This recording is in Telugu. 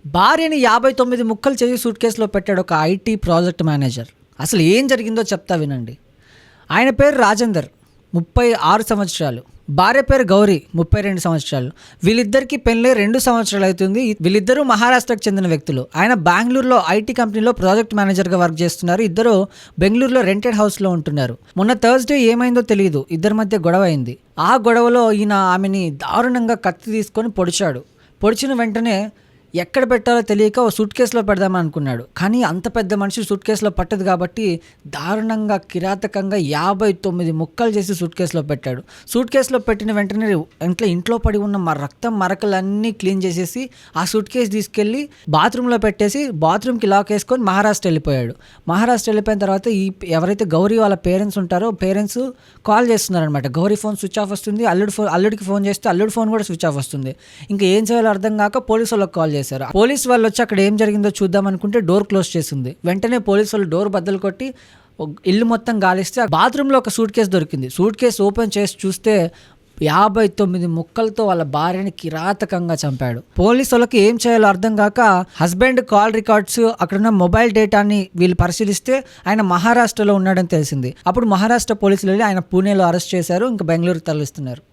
భార్యని 59 ముక్కలు చేసి సూట్ కేసులో పెట్టాడు ఒక ఐటీ ప్రాజెక్ట్ మేనేజర్. అసలు ఏం జరిగిందో చెప్తా వినండి. ఆయన పేరు రాజేందర్, 36 సంవత్సరాలు. భార్య పేరు గౌరీ, 32 సంవత్సరాలు. వీళ్ళిద్దరికీ పెళ్ళై 2 సంవత్సరాలు అవుతుంది. వీళ్ళిద్దరూ మహారాష్ట్రకు చెందిన వ్యక్తులు. ఆయన బెంగళూరులో ఐటీ కంపెనీలో ప్రాజెక్ట్ మేనేజర్గా వర్క్ చేస్తున్నారు. ఇద్దరు బెంగళూరులో రెంటెడ్ హౌస్లో ఉంటున్నారు. మొన్న థర్స్డే ఏమైందో తెలియదు, ఇద్దరి మధ్య గొడవ అయింది. ఆ గొడవలో ఈయన ఆమెని దారుణంగా కత్తి తీసుకొని పొడిచాడు. పొడిచిన వెంటనే ఎక్కడ పెట్టాలో తెలియక ఓ సూట్ కేసులో పెడదామని అనుకున్నాడు. కానీ అంత పెద్ద మనిషి సూట్ కేసులో పట్టదు కాబట్టి దారుణంగా కిరాతకంగా 59 ముక్కలు చేసి సూట్ కేసులో పెట్టాడు. సూట్ కేసులో పెట్టిన వెంటనే ఇంట్లో పడి ఉన్న రక్తం మరకలన్నీ క్లీన్ చేసేసి ఆ సూట్ కేసు తీసుకెళ్ళి బాత్రూంలో పెట్టేసి బాత్రూమ్కి లాక్ వేసుకొని మహారాష్ట్ర వెళ్ళిపోయాడు. మహారాష్ట్ర వెళ్ళిపోయిన తర్వాత ఎవరైతే గౌరీ వాళ్ళ పేరెంట్స్ ఉంటారో పేరెంట్స్ కాల్ చేస్తున్నారనమాట. గౌరీ ఫోన్ స్విచ్ ఆఫ్ వస్తుంది, అల్లుడికి ఫోన్ చేస్తే అల్లుడి ఫోన్ కూడా స్విచ్ ఆఫ్ వస్తుంది. ఇంకా ఏం చేయాలో అర్థం కాక పోలీసు వాళ్ళకి కాల్ చేశారు. పోలీస్ వాళ్ళు వచ్చి అక్కడ ఏం జరిగిందో చూద్దాం అనుకుంటే డోర్ క్లోజ్ చేసింది. వెంటనే పోలీసు వాళ్ళు డోర్ బద్దలు కొట్టి ఇల్లు మొత్తం గాలిస్తే బాత్రూంలో ఒక సూట్ కేసు దొరికింది. సూట్ కేసు ఓపెన్ చేసి చూస్తే 59 ముక్కలతో వాళ్ళ భార్యని కిరాతకంగా చంపాడు. పోలీసు వాళ్ళకి ఏం చేయాలో అర్థం కాక హస్బెండ్ కాల్ రికార్డ్స్, అక్కడున్న మొబైల్ డేటాని వీళ్ళు పరిశీలిస్తే ఆయన మహారాష్ట్రలో ఉన్నాడని తెలిసింది. అప్పుడు మహారాష్ట్ర పోలీసులు వెళ్ళి ఆయన పూణేలో అరెస్ట్ చేశారు. ఇంకా బెంగళూరుకి తరలిస్తున్నారు.